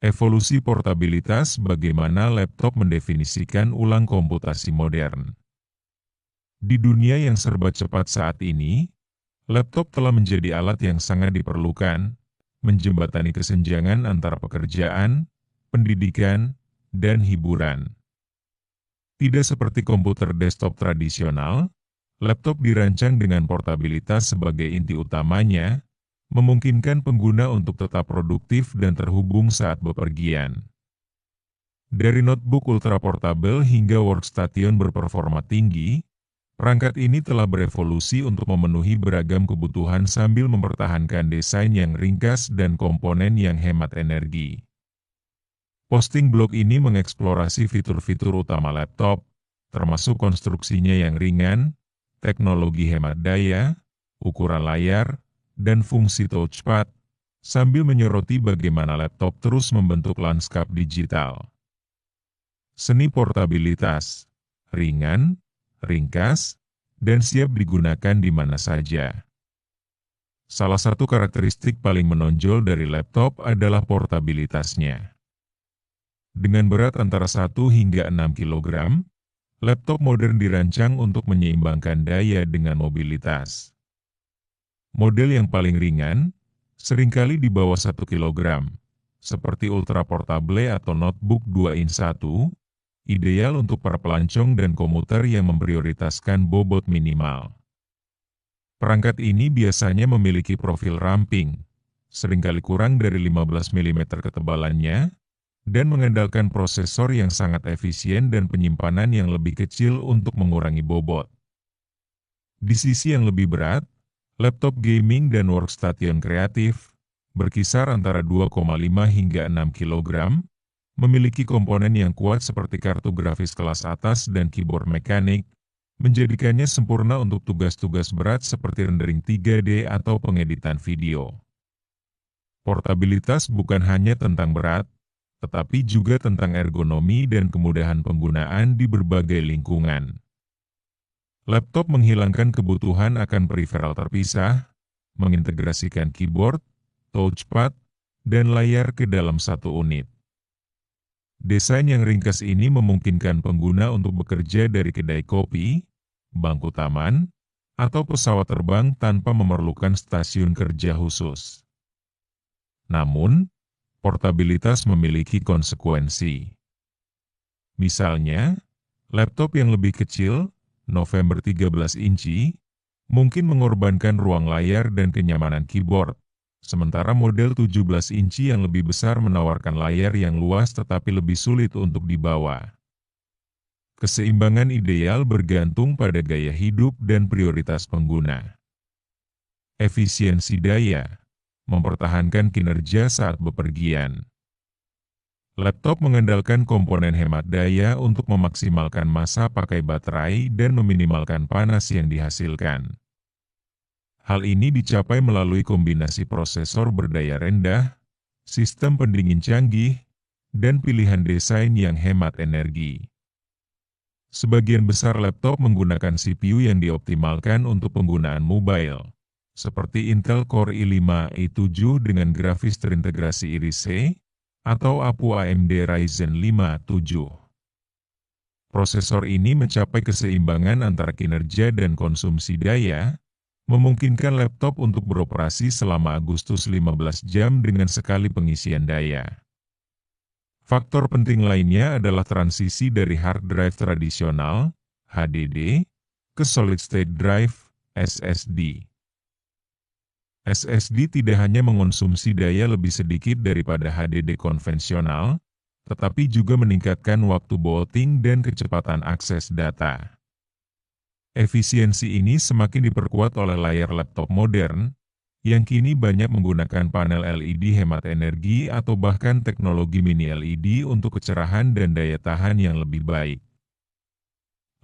Evolusi portabilitas: bagaimana laptop mendefinisikan ulang komputasi modern. Di dunia yang serba cepat saat ini, laptop telah menjadi alat yang sangat diperlukan, menjembatani kesenjangan antara pekerjaan, pendidikan, dan hiburan. Tidak seperti komputer desktop tradisional, laptop dirancang dengan portabilitas sebagai inti utamanya, memungkinkan pengguna untuk tetap produktif dan terhubung saat bepergian. Dari notebook ultra portable hingga workstation berperforma tinggi, perangkat ini telah berevolusi untuk memenuhi beragam kebutuhan sambil mempertahankan desain yang ringkas dan komponen yang hemat energi. Posting blog ini mengeksplorasi fitur-fitur utama laptop, termasuk konstruksinya yang ringan, teknologi hemat daya, ukuran layar, dan fungsi touchpad, sambil menyoroti bagaimana laptop terus membentuk lanskap digital. Seni portabilitas: ringan, ringkas, dan siap digunakan di mana saja. Salah satu karakteristik paling menonjol dari laptop adalah portabilitasnya. Dengan berat antara 1 hingga 6 kg, laptop modern dirancang untuk menyeimbangkan daya dengan mobilitas. Model yang paling ringan, seringkali di bawah 1 kg, seperti Ultra Portable atau Notebook 2-in-1, ideal untuk para pelancong dan komuter yang memprioritaskan bobot minimal. Perangkat ini biasanya memiliki profil ramping, seringkali kurang dari 15 mm ketebalannya, dan mengandalkan prosesor yang sangat efisien dan penyimpanan yang lebih kecil untuk mengurangi bobot. Di sisi yang lebih berat, laptop gaming dan workstation kreatif, berkisar antara 2,5 hingga 6 kg, memiliki komponen yang kuat seperti kartu grafis kelas atas dan keyboard mekanik, menjadikannya sempurna untuk tugas-tugas berat seperti rendering 3D atau pengeditan video. Portabilitas bukan hanya tentang berat, tetapi juga tentang ergonomi dan kemudahan penggunaan di berbagai lingkungan. Laptop menghilangkan kebutuhan akan periferal terpisah, mengintegrasikan keyboard, touchpad, dan layar ke dalam satu unit. Desain yang ringkas ini memungkinkan pengguna untuk bekerja dari kedai kopi, bangku taman, atau pesawat terbang tanpa memerlukan stasiun kerja khusus. Namun, portabilitas memiliki konsekuensi. Misalnya, laptop yang lebih kecil, November 13 inci, mungkin mengorbankan ruang layar dan kenyamanan keyboard, sementara model 17 inci yang lebih besar menawarkan layar yang luas tetapi lebih sulit untuk dibawa. Keseimbangan ideal bergantung pada gaya hidup dan prioritas pengguna. Efisiensi daya mempertahankan kinerja saat bepergian. Laptop mengandalkan komponen hemat daya untuk memaksimalkan masa pakai baterai dan meminimalkan panas yang dihasilkan. Hal ini dicapai melalui kombinasi prosesor berdaya rendah, sistem pendingin canggih, dan pilihan desain yang hemat energi. Sebagian besar laptop menggunakan CPU yang dioptimalkan untuk penggunaan mobile, seperti Intel Core i5-i7 dengan grafis terintegrasi Iris-C, atau APU AMD Ryzen 5-7. Prosesor ini mencapai keseimbangan antara kinerja dan konsumsi daya, memungkinkan laptop untuk beroperasi selama Agustus 15 jam dengan sekali pengisian daya. Faktor penting lainnya adalah transisi dari hard drive tradisional, HDD, ke solid state drive, SSD. SSD tidak hanya mengonsumsi daya lebih sedikit daripada HDD konvensional, tetapi juga meningkatkan waktu booting dan kecepatan akses data. Efisiensi ini semakin diperkuat oleh layar laptop modern, yang kini banyak menggunakan panel LED hemat energi atau bahkan teknologi mini LED untuk kecerahan dan daya tahan yang lebih baik.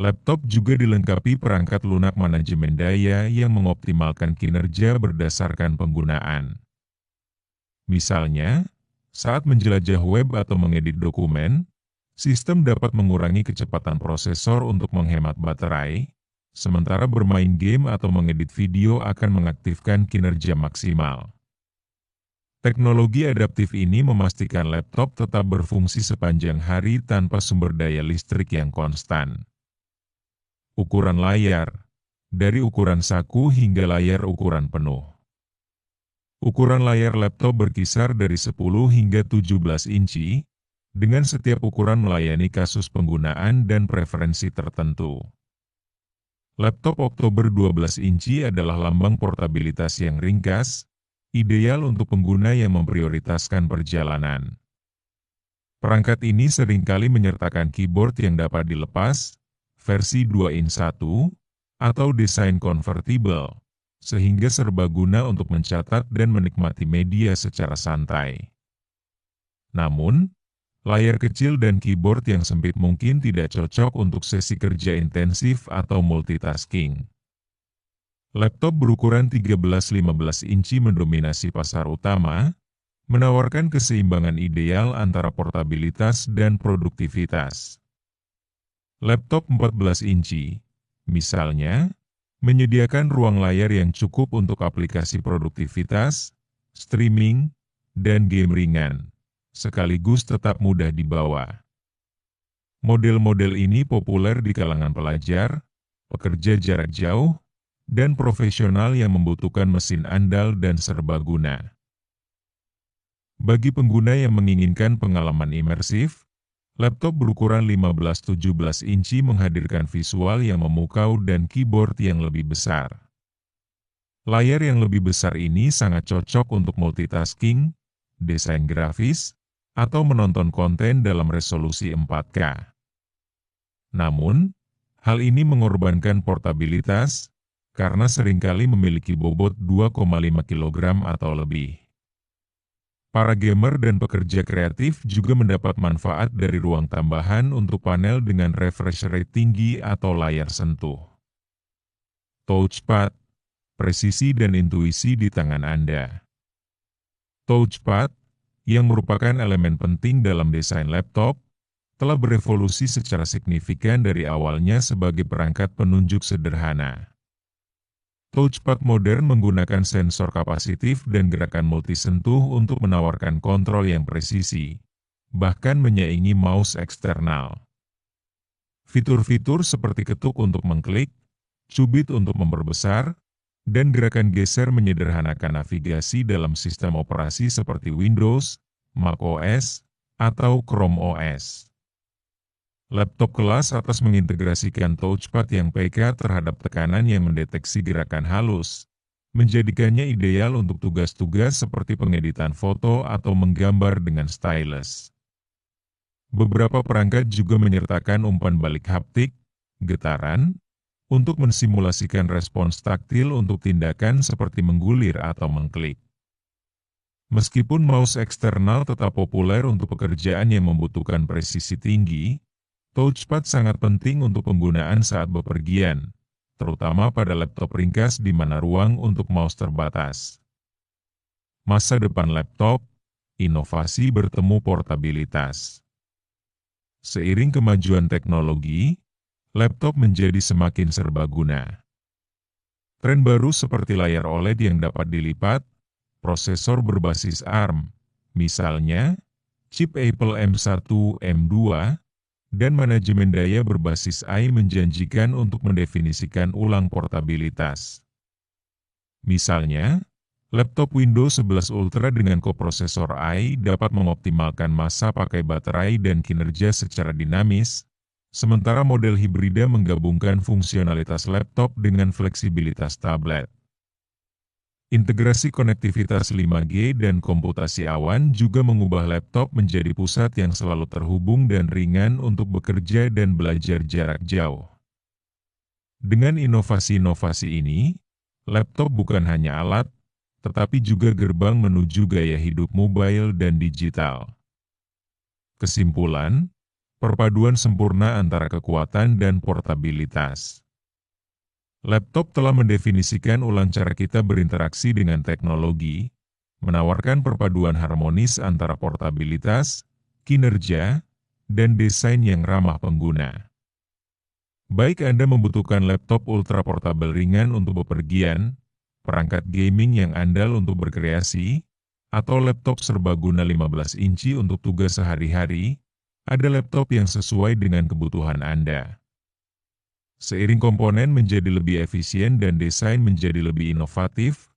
Laptop juga dilengkapi perangkat lunak manajemen daya yang mengoptimalkan kinerja berdasarkan penggunaan. Misalnya, saat menjelajah web atau mengedit dokumen, sistem dapat mengurangi kecepatan prosesor untuk menghemat baterai, sementara bermain game atau mengedit video akan mengaktifkan kinerja maksimal. Teknologi adaptif ini memastikan laptop tetap berfungsi sepanjang hari tanpa sumber daya listrik yang konstan. Ukuran layar, dari ukuran saku hingga layar ukuran penuh. Ukuran layar laptop berkisar dari 10 hingga 17 inci, dengan setiap ukuran melayani kasus penggunaan dan preferensi tertentu. Laptop Oktober 12 inci adalah lambang portabilitas yang ringkas, ideal untuk pengguna yang memprioritaskan perjalanan. Perangkat ini seringkali menyertakan keyboard yang dapat dilepas, versi 2-in-1, atau desain convertible, sehingga serbaguna untuk mencatat dan menikmati media secara santai. Namun, layar kecil dan keyboard yang sempit mungkin tidak cocok untuk sesi kerja intensif atau multitasking. Laptop berukuran 13-15 inci mendominasi pasar utama, menawarkan keseimbangan ideal antara portabilitas dan produktivitas. Laptop 14 inci, misalnya, menyediakan ruang layar yang cukup untuk aplikasi produktivitas, streaming, dan game ringan, sekaligus tetap mudah dibawa. Model-model ini populer di kalangan pelajar, pekerja jarak jauh, dan profesional yang membutuhkan mesin andal dan serbaguna. Bagi pengguna yang menginginkan pengalaman imersif, laptop berukuran 15-17 inci menghadirkan visual yang memukau dan keyboard yang lebih besar. Layar yang lebih besar ini sangat cocok untuk multitasking, desain grafis, atau menonton konten dalam resolusi 4K. Namun, hal ini mengorbankan portabilitas, karena seringkali memiliki bobot 2,5 kg atau lebih. Para gamer dan pekerja kreatif juga mendapat manfaat dari ruang tambahan untuk panel dengan refresh rate tinggi atau layar sentuh. Touchpad, presisi dan intuisi di tangan Anda. Touchpad, yang merupakan elemen penting dalam desain laptop, telah berevolusi secara signifikan dari awalnya sebagai perangkat penunjuk sederhana. Touchpad modern menggunakan sensor kapasitif dan gerakan multisentuh untuk menawarkan kontrol yang presisi, bahkan menyaingi mouse eksternal. Fitur-fitur seperti ketuk untuk mengklik, cubit untuk memperbesar, dan gerakan geser menyederhanakan navigasi dalam sistem operasi seperti Windows, macOS, atau Chrome OS. Laptop kelas atas mengintegrasikan touchpad yang peka terhadap tekanan yang mendeteksi gerakan halus, menjadikannya ideal untuk tugas-tugas seperti pengeditan foto atau menggambar dengan stylus. Beberapa perangkat juga menyertakan umpan balik haptik, getaran, untuk mensimulasikan respons taktil untuk tindakan seperti menggulir atau mengklik. Meskipun mouse eksternal tetap populer untuk pekerjaan yang membutuhkan presisi tinggi, touchpad sangat penting untuk penggunaan saat bepergian, terutama pada laptop ringkas di mana ruang untuk mouse terbatas. Masa depan laptop, inovasi bertemu portabilitas. Seiring kemajuan teknologi, laptop menjadi semakin serbaguna. Tren baru seperti layar OLED yang dapat dilipat, prosesor berbasis ARM, misalnya chip Apple M1, M2, dan manajemen daya berbasis AI menjanjikan untuk mendefinisikan ulang portabilitas. Misalnya, laptop Windows 11 Ultra dengan koprosesor AI dapat mengoptimalkan masa pakai baterai dan kinerja secara dinamis, sementara model hibrida menggabungkan fungsionalitas laptop dengan fleksibilitas tablet. Integrasi konektivitas 5G dan komputasi awan juga mengubah laptop menjadi pusat yang selalu terhubung dan ringan untuk bekerja dan belajar jarak jauh. Dengan inovasi-inovasi ini, laptop bukan hanya alat, tetapi juga gerbang menuju gaya hidup mobile dan digital. Kesimpulan, perpaduan sempurna antara kekuatan dan portabilitas. Laptop telah mendefinisikan ulang cara kita berinteraksi dengan teknologi, menawarkan perpaduan harmonis antara portabilitas, kinerja, dan desain yang ramah pengguna. Baik Anda membutuhkan laptop ultra portable ringan untuk bepergian, perangkat gaming yang andal untuk berkreasi, atau laptop serbaguna 15 inci untuk tugas sehari-hari, ada laptop yang sesuai dengan kebutuhan Anda. Seiring komponen menjadi lebih efisien dan desain menjadi lebih inovatif,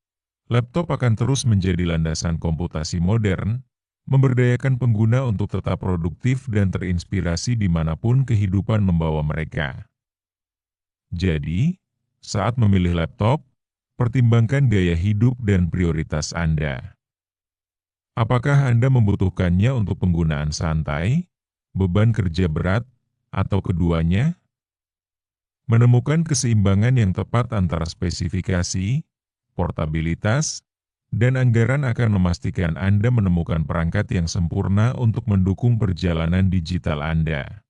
laptop akan terus menjadi landasan komputasi modern, memberdayakan pengguna untuk tetap produktif dan terinspirasi dimanapun kehidupan membawa mereka. Jadi, saat memilih laptop, pertimbangkan gaya hidup dan prioritas Anda. Apakah Anda membutuhkannya untuk penggunaan santai, beban kerja berat, atau keduanya? Menemukan keseimbangan yang tepat antara spesifikasi, portabilitas, dan anggaran akan memastikan Anda menemukan perangkat yang sempurna untuk mendukung perjalanan digital Anda.